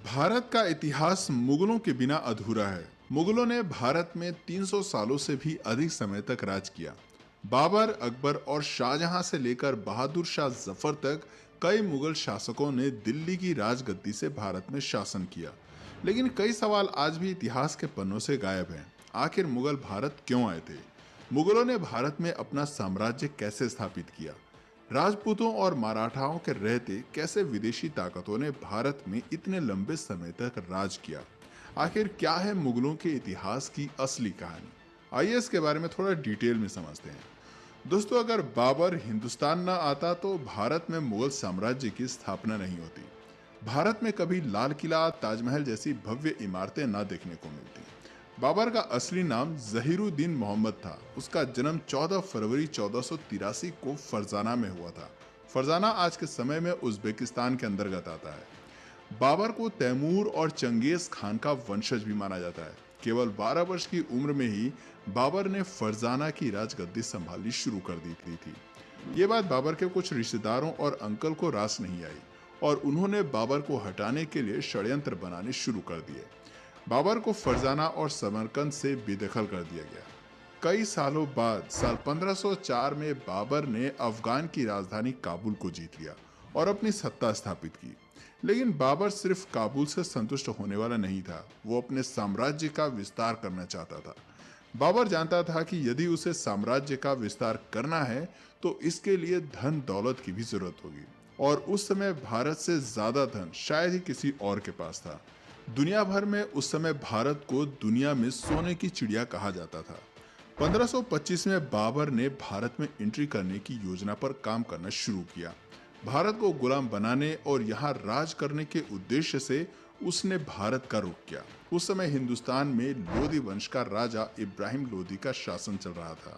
भारत का इतिहास मुगलों के बिना अधूरा है। मुगलों ने भारत में 300 सालों से भी अधिक समय तक राज किया। बाबर, अकबर और शाहजहां से लेकर बहादुर शाह जफर तक कई मुगल शासकों ने दिल्ली की राजगद्दी से भारत में शासन किया। लेकिन कई सवाल आज भी इतिहास के पन्नों से गायब हैं। आखिर मुगल भारत क्यों आए थे? मुगलों ने भारत में अपना साम्राज्य कैसे स्थापित किया? राजपूतों और मराठाओं के रहते कैसे विदेशी ताकतों ने भारत में इतने लंबे समय तक राज किया? आखिर क्या है मुगलों के इतिहास की असली कहानी? आइए इसके बारे में थोड़ा डिटेल में समझते हैं। दोस्तों, अगर बाबर हिंदुस्तान न आता तो भारत में मुगल साम्राज्य की स्थापना नहीं होती। भारत में कभी लाल किला, ताजमहल जैसी भव्य इमारतें न देखने को मिलती। बाबर का असली नाम जहीरुद्दीन मोहम्मद था। उसका जन्म 14 फरवरी 1483 को फरजाना में हुआ था। फरजाना आज के समय में उज्बेकिस्तान के अंतर्गत आता है। बाबर को तैमूर और चंगेज खान का वंशज भी माना जाता है। केवल 12 वर्ष की उम्र में ही बाबर ने फरजाना की राजगद्दी संभालनी शुरू कर दी थी। ये बात बाबर के कुछ रिश्तेदारों और अंकल को रास नहीं आई और उन्होंने बाबर को हटाने के लिए षड्यंत्र बनाने शुरू कर दिए। बाबर को फरजाना और समरकंद से बेदखल कर दिया गया। कई सालों बाद साल 1504 में बाबर ने अफगान की राजधानी काबुल को जीत लिया और अपनी सत्ता स्थापित की। लेकिन बाबर सिर्फ काबुल से संतुष्ट होने वाला नहीं था, वो अपने साम्राज्य का विस्तार करना चाहता था। बाबर जानता था कि यदि उसे साम्राज्य का विस्तार करना है तो इसके लिए धन दौलत की भी जरूरत होगी, और उस समय भारत से ज्यादा धन शायद ही किसी और के पास था। दुनिया भर में उस समय भारत को दुनिया में सोने की चिड़िया कहा जाता था। 1525 में बाबर ने भारत में एंट्री करने की योजना पर काम करना शुरू किया। भारत को गुलाम बनाने और यहाँ राज करने के उद्देश्य से उसने भारत का रुख किया। उस समय हिंदुस्तान में लोधी वंश का राजा इब्राहिम लोधी का शासन चल रहा था।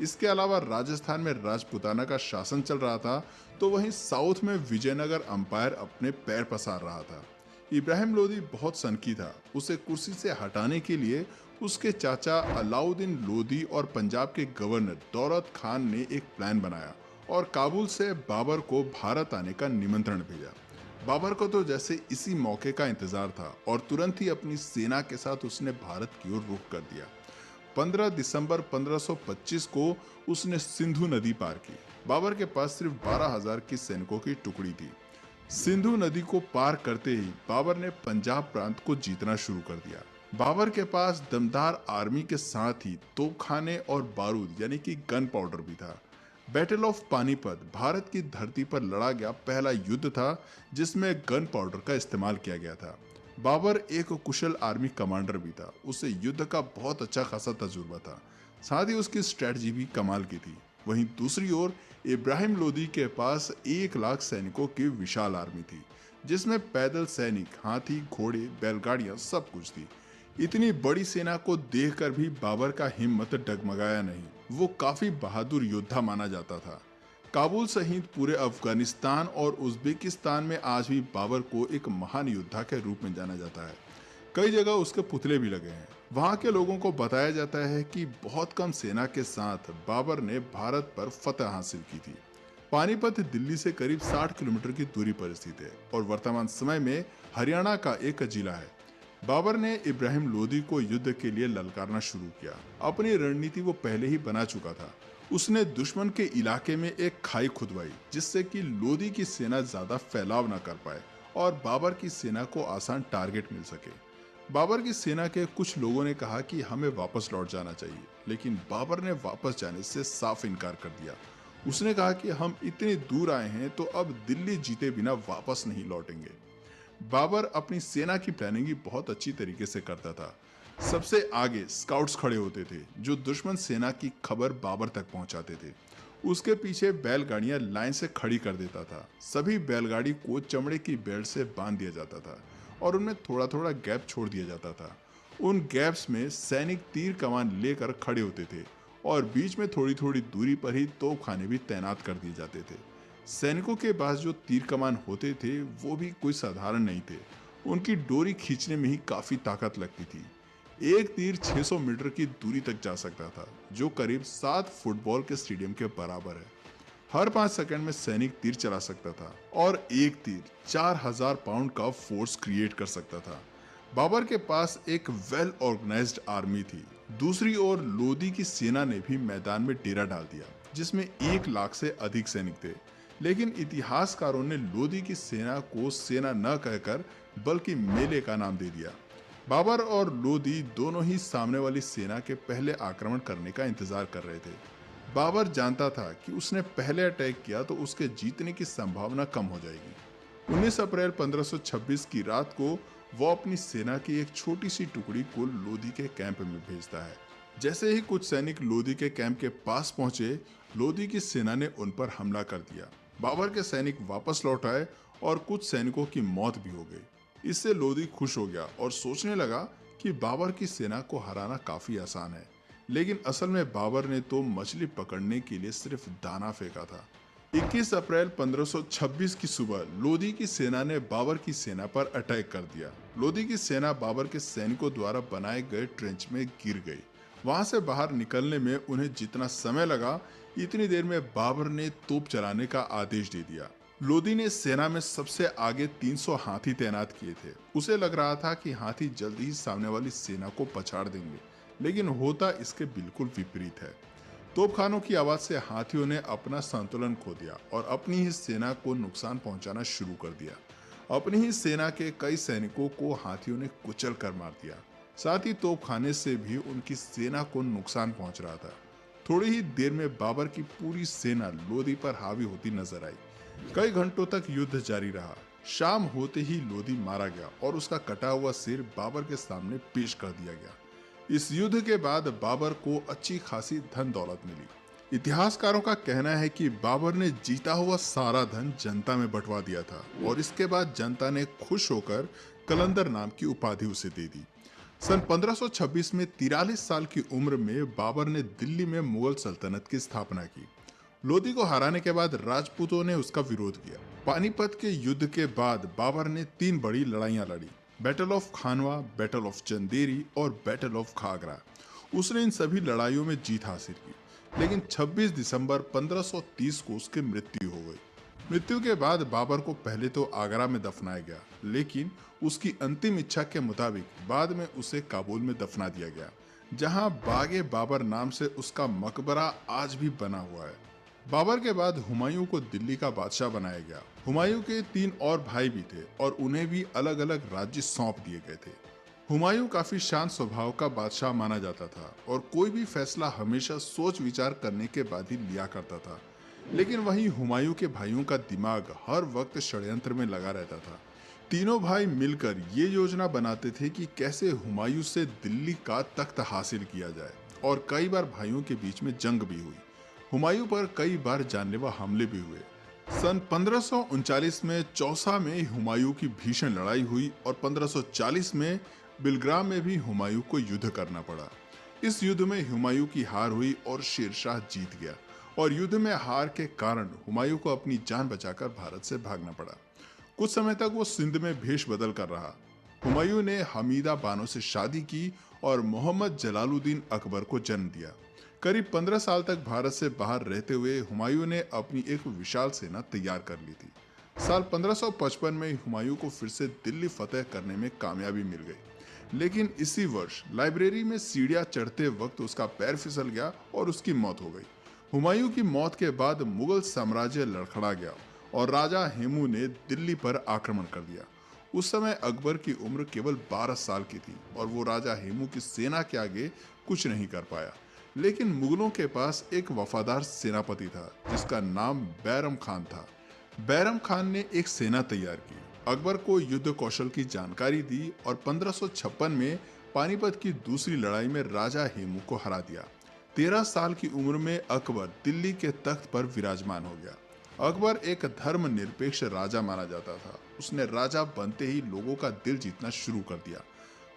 इसके अलावा राजस्थान में राजपुताना का शासन चल रहा था, तो वहीं साउथ में विजयनगर अंपायर अपने पैर पसार रहा था। इब्राहिम लोधी बहुत सनकी था। उसे कुर्सी से हटाने के लिए उसके चाचा अलाउद्दीन लोधी और पंजाब के गवर्नर दौलत खान ने एक प्लान बनाया और काबुल से बाबर को भारत आने का निमंत्रण भेजा। बाबर को तो जैसे इसी मौके का इंतजार था और तुरंत ही अपनी सेना के साथ उसने भारत की ओर रुख कर दिया। 15 दिसंबर 1525 को उसने सिंधु नदी पार की। बाबर के पास सिर्फ 12,000 की सैनिकों की टुकड़ी थी। सिंधु नदी को पार करते ही बाबर ने पंजाब प्रांत को जीतना शुरू कर दिया। बाबर के पास दमदार आर्मी के साथ ही तोपखाने और बारूद यानी कि गन पाउडर भी था। बैटल ऑफ पानीपत भारत की धरती पर लड़ा गया पहला युद्ध था जिसमें गन पाउडर का इस्तेमाल किया गया था। बाबर एक कुशल आर्मी कमांडर भी था। उसे युद्ध का बहुत अच्छा खासा तजुर्बा था, साथ ही उसकी स्ट्रेटजी भी कमाल की थी। वहीं दूसरी ओर इब्राहिम लोदी के पास 1 लाख सैनिकों की विशाल आर्मी थी, जिसमें पैदल सैनिक, हाथी, घोड़े, बैलगाड़ियां सब कुछ थी। इतनी बड़ी सेना को देखकर भी बाबर का हिम्मत डगमगाया नहीं। वो काफी बहादुर योद्धा माना जाता था। काबुल सहित पूरे अफगानिस्तान और उज्बेकिस्तान में आज भी बाबर को एक महान योद्धा के रूप में जाना जाता है। कई जगह उसके पुतले भी लगे हैं। वहां के लोगों को बताया जाता है कि बहुत कम सेना के साथ बाबर ने भारत पर फतह हासिल की थी। पानीपत दिल्ली से करीब 60 किलोमीटर की दूरी पर स्थित है और वर्तमान समय में हरियाणा का एक जिला है। बाबर ने इब्राहिम लोदी को युद्ध के लिए ललकारना शुरू किया। अपनी रणनीति वो पहले ही बना चुका था। उसने दुश्मन के इलाके में एक खाई खुदवाई जिससे कि लोदी की सेना ज्यादा फैलाव न कर पाए और बाबर की सेना को आसान टारगेट मिल सके। बाबर की सेना के कुछ लोगों ने कहा कि हमें वापस लौट जाना चाहिए, लेकिन बाबर ने वापस जाने से साफ इनकार कर दिया। उसने कहा कि हम इतनी दूर आए हैं तो अब दिल्ली जीते बिना वापस नहीं लौटेंगे। बाबर अपनी सेना की प्लानिंग भी बहुत अच्छी तरीके से करता था। सबसे आगे स्काउट्स खड़े होते थे जो दुश्मन सेना की खबर बाबर तक पहुंचाते थे। उसके पीछे बैलगाड़ियां लाइन से खड़ी कर देता था। सभी बैलगाड़ी को चमड़े की बेल्ट से बांध दिया जाता था और उनमें थोड़ा थोड़ा गैप छोड़ दिया जाता था। उन गैप्स में सैनिक तीर कमान लेकर खड़े होते थे और बीच में थोड़ी थोड़ी दूरी पर ही तोपखाने भी तैनात कर दिए जाते थे। सैनिकों के पास जो तीर कमान होते थे वो भी कोई साधारण नहीं थे। उनकी डोरी खींचने में ही काफी ताकत लगती थी। एक तीर 600 मीटर की दूरी तक जा सकता था, जो करीब 7 फुटबॉल के स्टेडियम के बराबर है। हर 5 सेकंड में सैनिक तीर चला सकता था और एक तीर 4000 पाउंड का फोर्स क्रिएट कर सकता था। बाबर के पास एक वेल ऑर्गेनाइज्ड आर्मी थी। दूसरी ओर लोदी की सेना ने भी मैदान में डेरा डाल दिया, जिसमें 1 लाख से अधिक सैनिक थे। लेकिन इतिहासकारों ने लोदी की सेना को सेना न कहकर बल्कि मेले का नाम दे दिया। बाबर और लोदी दोनों ही सामने वाली सेना के पहले आक्रमण करने का इंतजार कर रहे थे। बाबर जानता था कि उसने पहले अटैक किया तो उसके जीतने की संभावना कम हो जाएगी। 19 अप्रैल 1526 की रात को वो अपनी सेना की एक छोटी सी टुकड़ी को लोदी के कैंप में भेजता है। जैसे ही कुछ सैनिक लोदी के कैंप के पास पहुंचे, लोदी की सेना ने उन पर हमला कर दिया। बाबर के सैनिक वापस लौट आए और कुछ सैनिकों की मौत भी हो गई। इससे लोदी खुश हो गया और सोचने लगा कि बाबर की सेना को हराना काफी आसान है। लेकिन असल में बाबर ने तो मछली पकड़ने के लिए सिर्फ दाना फेंका था। 21 अप्रैल 1526 की सुबह लोदी की सेना ने बाबर की सेना पर अटैक कर दिया। लोदी की सेना बाबर के सैनिकों द्वारा बनाए गए ट्रेंच में गिर गई। वहां से बाहर निकलने में उन्हें जितना समय लगा, इतनी देर में बाबर ने तोप चलाने का आदेश दे दिया। लोदी ने सेना में सबसे आगे 300 हाथी तैनात किए थे। उसे लग रहा था कि हाथी जल्दी ही सामने वाली सेना को पछाड़ देंगे, लेकिन होता इसके बिल्कुल विपरीत है। तोपखानों की आवाज से हाथियों ने अपना संतुलन खो दिया और अपनी ही सेना को नुकसान पहुंचाना शुरू कर दिया। अपनी ही सेना के कई सैनिकों को हाथियों ने कुचल कर मार दिया। साथ ही तोपखाने से भी उनकी सेना को नुकसान पहुंच रहा था। थोड़ी ही देर में बाबर की पूरी सेना लोदी पर हावी होती नजर आई। कई घंटों तक युद्ध जारी रहा। शाम होते ही लोदी मारा गया और उसका कटा हुआ सिर बाबर के सामने पेश कर दिया गया। इस युद्ध के बाद बाबर को अच्छी खासी धन दौलत मिली। इतिहासकारों का कहना है कि बाबर ने जीता हुआ सारा धन जनता में बंटवा दिया था और इसके बाद जनता ने खुश होकर कलंदर नाम की उपाधि उसे दे दी। सन 1526 में 43 साल की उम्र में बाबर ने दिल्ली में मुगल सल्तनत की स्थापना की। लोदी को हराने के बाद राजपूतों ने उसका विरोध किया। पानीपत के युद्ध के बाद बाबर ने 3 बड़ी लड़ाइयां लड़ी, battle of Khanwa, battle of Chanderi और बैटल ऑफ खागरा। उसने इन सभी लड़ाइयों में जीत हासिल की, लेकिन 26 दिसंबर 1530 को उसकी मृत्यु हो गई। मृत्यु के बाद बाबर को पहले तो आगरा में दफनाया गया, लेकिन उसकी अंतिम इच्छा के मुताबिक बाद में उसे काबुल में दफना दिया गया, जहां बागे बाबर नाम से उसका मकबरा आज भी बना हुआ है। बाबर के बाद हुमायूं को दिल्ली का बादशाह बनाया गया। हुमायूं के 3 और भाई भी थे और उन्हें भी अलग अलग राज्य सौंप दिए गए थे। हुमायूं काफी शांत स्वभाव का बादशाह माना जाता था और कोई भी फैसला हमेशा सोच विचार करने के बाद ही लिया करता था। लेकिन वहीं हुमायूं के भाइयों का दिमाग हर वक्त षड्यंत्र में लगा रहता था। तीनों भाई मिलकर ये योजना बनाते थे कि कैसे हुमायूं से दिल्ली का तख्त हासिल किया जाए, और कई बार भाइयों के बीच में जंग भी हुई। हुमायूं पर कई बार जानलेवा हमले भी हुए। सन 1539 में चौसा में हुमायूं की भीषण लड़ाई हुई और 1540 में बिलग्राम में भी हुमायूं को युद्ध करना पड़ा। इस युद्ध में हुमायूं की हार हुई और शेरशाह जीत गया, और युद्ध में हार के कारण हुमायूं को अपनी जान बचाकर भारत से भागना पड़ा। कुछ समय तक वो सिंध में भेष बदल कर रहा। हुमायूं ने हमीदा बानो से शादी की और मोहम्मद जलालुद्दीन अकबर को जन्म दिया। करीब 15 साल तक भारत से बाहर रहते हुए हुमायूं ने अपनी एक विशाल सेना तैयार कर ली थी। साल 1555 में हुमायूं को फिर से दिल्ली फतेह करने में कामयाबी मिल गई, लेकिन इसी वर्ष लाइब्रेरी में सीढ़ियां चढ़ते वक्त उसका पैर फिसल गया और उसकी मौत हो गई। हुमायूं की मौत के बाद मुगल साम्राज्य लड़खड़ा गया और राजा हेमू ने दिल्ली पर आक्रमण कर दिया। उस समय अकबर की उम्र केवल 12 साल की थी और वो राजा हेमू की सेना के आगे कुछ नहीं कर पाया। लेकिन मुगलों के पास एक वफादार सेनापति था जिसका नाम बैरम खान था। बैरम खान ने एक सेना तैयार की, अकबर को युद्ध कौशल की जानकारी दी और 1556 में पानीपत की दूसरी लड़ाई में राजा हेमू को हरा दिया। 13 साल की उम्र में अकबर दिल्ली के तख्त पर विराजमान हो गया। अकबर एक धर्मनिरपेक्ष राजा माना जाता था। उसने राजा बनते ही लोगों का दिल जीतना शुरू कर दिया।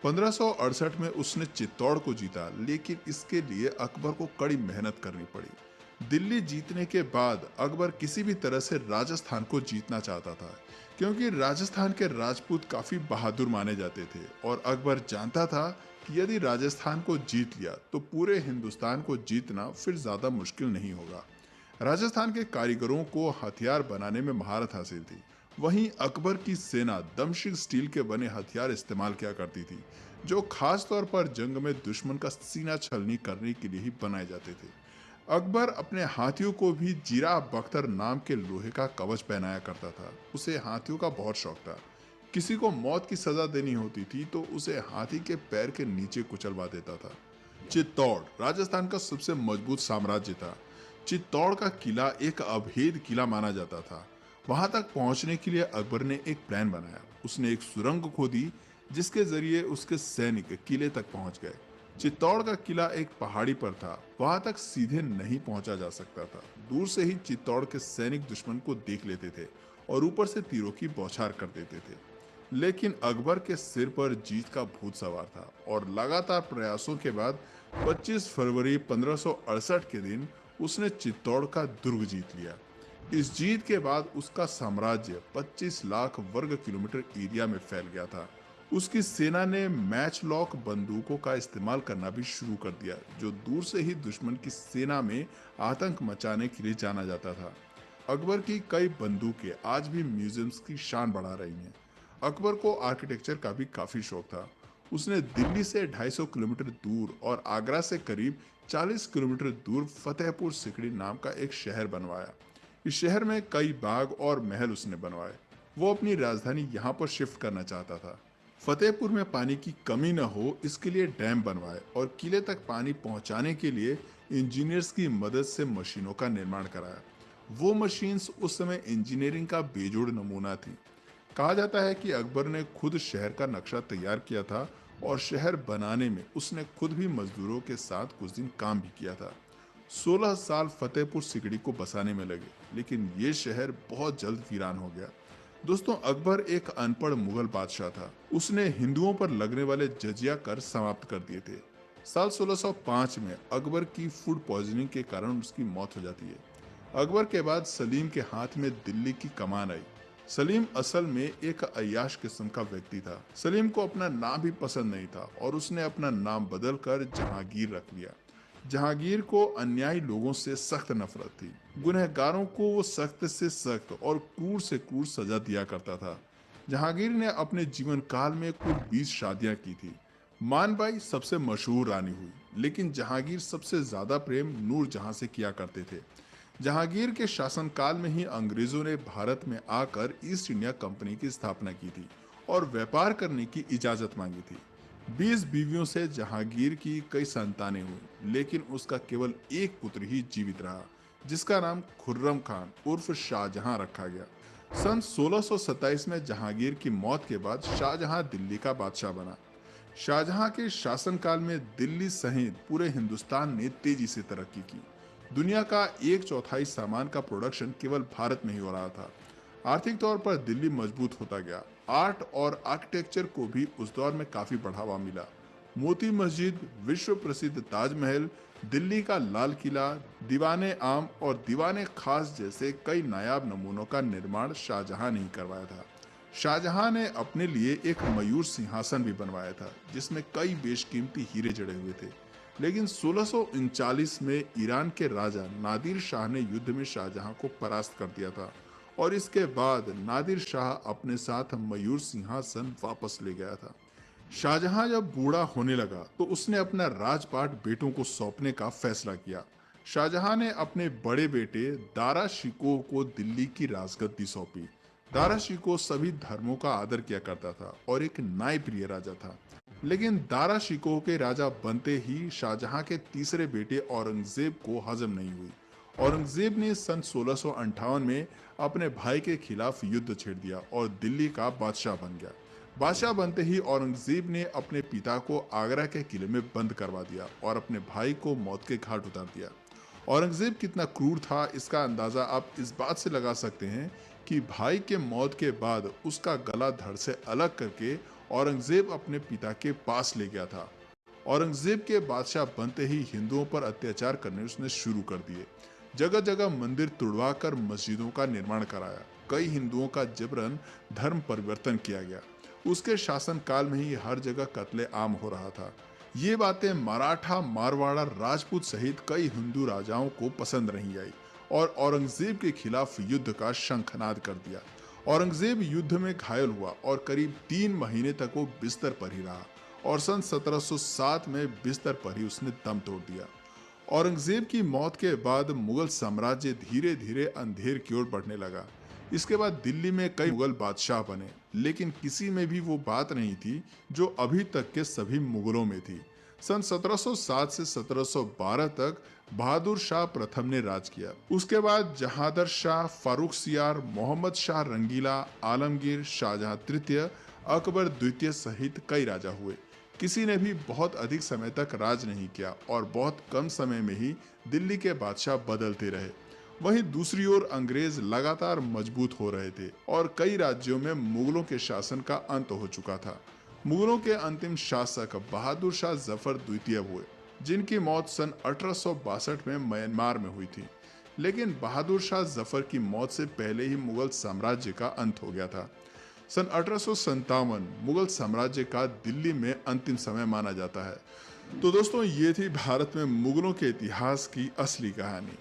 1568 में उसने चित्तौड़ को जीता, लेकिन इसके लिए अकबर को कड़ी मेहनत करनी पड़ी। दिल्ली जीतने के बाद अकबर किसी भी तरह से राजस्थान को जीतना चाहता था, क्योंकि राजस्थान के राजपूत काफी बहादुर माने जाते थे और अकबर जानता था कि यदि राजस्थान को जीत लिया तो पूरे हिंदुस्तान को जीतना फिर ज्यादा मुश्किल नहीं होगा। राजस्थान के कारीगरों को हथियार बनाने में महारत हासिल थी। वहीं अकबर की सेना दमशिक स्टील के बने हथियार इस्तेमाल किया करती थी, जो खास तौर पर जंग में दुश्मन का सीना छलनी करने के लिए ही बनाए जाते थे। अकबर अपने हाथियों को भी जीरा बख्तर नाम के लोहे का कवच पहनाया करता था। उसे हाथियों का बहुत शौक था। किसी को मौत की सजा देनी होती थी तो उसे हाथी के पैर के नीचे कुचलवा देता था। चित्तौड़ राजस्थान का सबसे मजबूत साम्राज्य था। चित्तौड़ का किला एक अभेद किला माना जाता था। वहां तक पहुंचने के लिए अकबर ने एक प्लान बनाया। उसने एक सुरंग खोदी जिसके जरिए उसके सैनिक किले तक पहुंच गए। चित्तौड़ का किला एक पहाड़ी पर था, वहां तक सीधे नहीं पहुंचा जा सकता था। दूर से ही चित्तौड़ के सैनिक दुश्मन को देख लेते थे और ऊपर से तीरों की बौछार कर देते थे। लेकिन अकबर के सिर पर जीत का भूत सवार था और लगातार प्रयासों के बाद 25 फरवरी 1568 के दिन उसने चित्तौड़ का दुर्ग जीत लिया। इस जीत के बाद उसका साम्राज्य 25 लाख वर्ग किलोमीटर एरिया में फैल गया था। उसकी सेना ने मैच लॉक बंदूकों का इस्तेमाल करना भी शुरू कर दिया, जो दूर से ही दुश्मन की सेना में आतंक मचाने के लिए जाना जाता था। अकबर की कई बंदूकें आज भी म्यूजियम्स की शान बढ़ा रही हैं। अकबर को आर्किटेक्चर का भी काफी शौक था। उसने दिल्ली से 250 किलोमीटर दूर और आगरा से करीब 40 किलोमीटर दूर फतेहपुर सिकड़ी नाम का एक शहर बनवाया। इस शहर में कई बाग और महल उसने बनवाए। वो अपनी राजधानी यहाँ पर शिफ्ट करना चाहता था। फतेहपुर में पानी की कमी न हो इसके लिए डैम बनवाए और किले तक पानी पहुंचाने के लिए इंजीनियर्स की मदद से मशीनों का निर्माण कराया। वो मशीन्स उस समय इंजीनियरिंग का बेजोड़ नमूना थी। कहा जाता है कि अकबर ने खुद शहर का नक्शा तैयार किया था और शहर बनाने में उसने खुद भी मजदूरों के साथ कुछ दिन काम भी किया था। 16 साल फतेहपुर सिकड़ी को बसाने में लगे, लेकिन ये शहर बहुत जल्द वीरान हो गया। दोस्तों, अकबर एक अनपढ़ मुगल बादशाह था। उसने हिंदुओं पर लगने वाले जजिया कर समाप्त कर दिए थे। साल 1605 में अकबर की फूड पॉइजनिंग के कारण उसकी मौत हो जाती है। अकबर के बाद सलीम के हाथ में दिल्ली की कमान आई। सलीम असल में एक अय्याश किस्म का व्यक्ति था। सलीम को अपना नाम भी पसंद नहीं था और उसने अपना नाम बदलकर जहांगीर रख लिया। जहांगीर को अन्यायी लोगों से सख्त नफरत थी। गुनहगारों को वो सख्त से सख्त और क्रूर से क्रूर सजा दिया करता था। जहांगीर ने अपने जीवन काल में कुल 20 शादियां की थी। मानबाई सबसे मशहूर रानी हुई, लेकिन जहांगीर सबसे ज्यादा प्रेम नूरजहां से किया करते थे। जहांगीर के शासनकाल में ही अंग्रेजों ने भारत में आकर ईस्ट इंडिया कंपनी की स्थापना की थी और व्यापार करने की इजाजत मांगी थी। 20 बीवियों से जहांगीर की कई संतानें हुई, लेकिन उसका केवल एक पुत्र ही जीवित रहा, जिसका नाम खुर्रम खान उर्फ शाहजहां रखा गया। सन 1627 में जहांगीर की मौत के बाद शाहजहां दिल्ली का बादशाह बना। शाहजहां के शासनकाल में दिल्ली सहित पूरे हिंदुस्तान ने तेजी से तरक्की की। दुनिया का 1/4 सामान का प्रोडक्शन केवल भारत में ही हो रहा था। आर्थिक तौर पर दिल्ली मजबूत होता गया। आर्ट और आर्किटेक्चर को भी उस दौर में काफी बढ़ावा मिला। मोती मस्जिद, विश्व प्रसिद्ध ताजमहल, दिल्ली का लाल किला, दीवाने आम और दीवाने खास जैसे कई नायाब नमूनों का निर्माण शाहजहां ने ही करवाया था। शाहजहां ने अपने लिए एक मयूर सिंहासन भी बनवाया था, जिसमें कई बेशकीमती हीरे जड़े हुए थे। लेकिन 1639 में ईरान के राजा नादिर शाह ने युद्ध में शाहजहां को परास्त कर दिया था और इसके बाद नादिर शाह अपने साथ मयूर सिंहासन वापस ले गया था। शाहजहां जब बूढ़ा होने लगा तो उसने अपना राजपाट बेटों को सौंपने का फैसला किया। शाहजहां ने अपने बड़े बेटे दारा शिकोह को दिल्ली की राजगद्दी सौंपी। दारा शिकोह सभी धर्मों का आदर किया करता था और एक न्यायप्रिय राजा था। लेकिन दारा शिकोह के राजा बनते ही शाहजहां के तीसरे बेटे औरंगजेब को हजम नहीं हुई। औरंगजेब ने सन 1658 में अपने भाई के खिलाफ युद्ध छेड़ दिया और दिल्ली का बादशाह बन गया। बादशाह बनते ही औरंगजेब ने अपने पिता को आगरा के किले में बंद करवा दिया और अपने भाई को मौत के घाट उतार दिया। औरंगजेब कितना क्रूर था, इसका अंदाजा आप इस बात से लगा सकते हैं कि भाई के मौत के बाद उसका गला धड़ से अलग करके औरंगजेब अपने पिता के पास ले गया था। औरंगजेब के बादशाह बनते ही हिंदुओं पर अत्याचार करने उसने शुरू कर दिए। जगह जगह मंदिर तुड़वाकर मस्जिदों का निर्माण कराया। कई हिंदुओं का जबरन धर्म परिवर्तन किया गया। उसके शासनकाल में ही हर जगह कत्ले आम हो रहा था। ये बातें मराठा, मारवाड़ा, राजपूत सहित कई हिंदू राजाओं को पसंद नहीं आई और औरंगजेब के खिलाफ युद्ध का शंखनाद कर दिया। औरंगजेब युद्ध में घायल हुआ और करीब 3 महीने तक वो बिस्तर पर ही रहा और सन 1707 में बिस्तर पर ही उसने दम तोड़ दिया। औरंगजेब की मौत के बाद मुगल साम्राज्य धीरे धीरे अंधेर की ओर बढ़ने लगा। इसके बाद दिल्ली में कई मुगल बादशाह बने, लेकिन किसी में भी वो बात नहीं थी जो अभी तक के सभी मुगलों में थी। सन 1707 से 1712 तक बहादुर शाह प्रथम ने राज किया। उसके बाद जहांदर शाह, फारूक सियार, मोहम्मद शाह रंगीला, आलमगीर, शाहजहां तृतीय, अकबर द्वितीय सहित कई राजा हुए। किसी ने भी बहुत अधिक समय तक राज नहीं किया और बहुत कम समय में ही दिल्ली के बादशाह बदलते रहे। वहीं दूसरी ओर अंग्रेज लगातार मजबूत हो रहे थे और कई राज्यों में मुगलों के शासन का अंत हो चुका था। मुगलों के अंतिम शासक बहादुर शाह जफर द्वितीय हुए, जिनकी मौत सन 1862 में म्यांमार में हुई थी। लेकिन बहादुर शाह जफर की मौत से पहले ही मुगल साम्राज्य का अंत हो गया था। सन 1857 मुगल साम्राज्य का दिल्ली में अंतिम समय माना जाता है। तो दोस्तों, ये थी भारत में मुगलों के इतिहास की असली कहानी।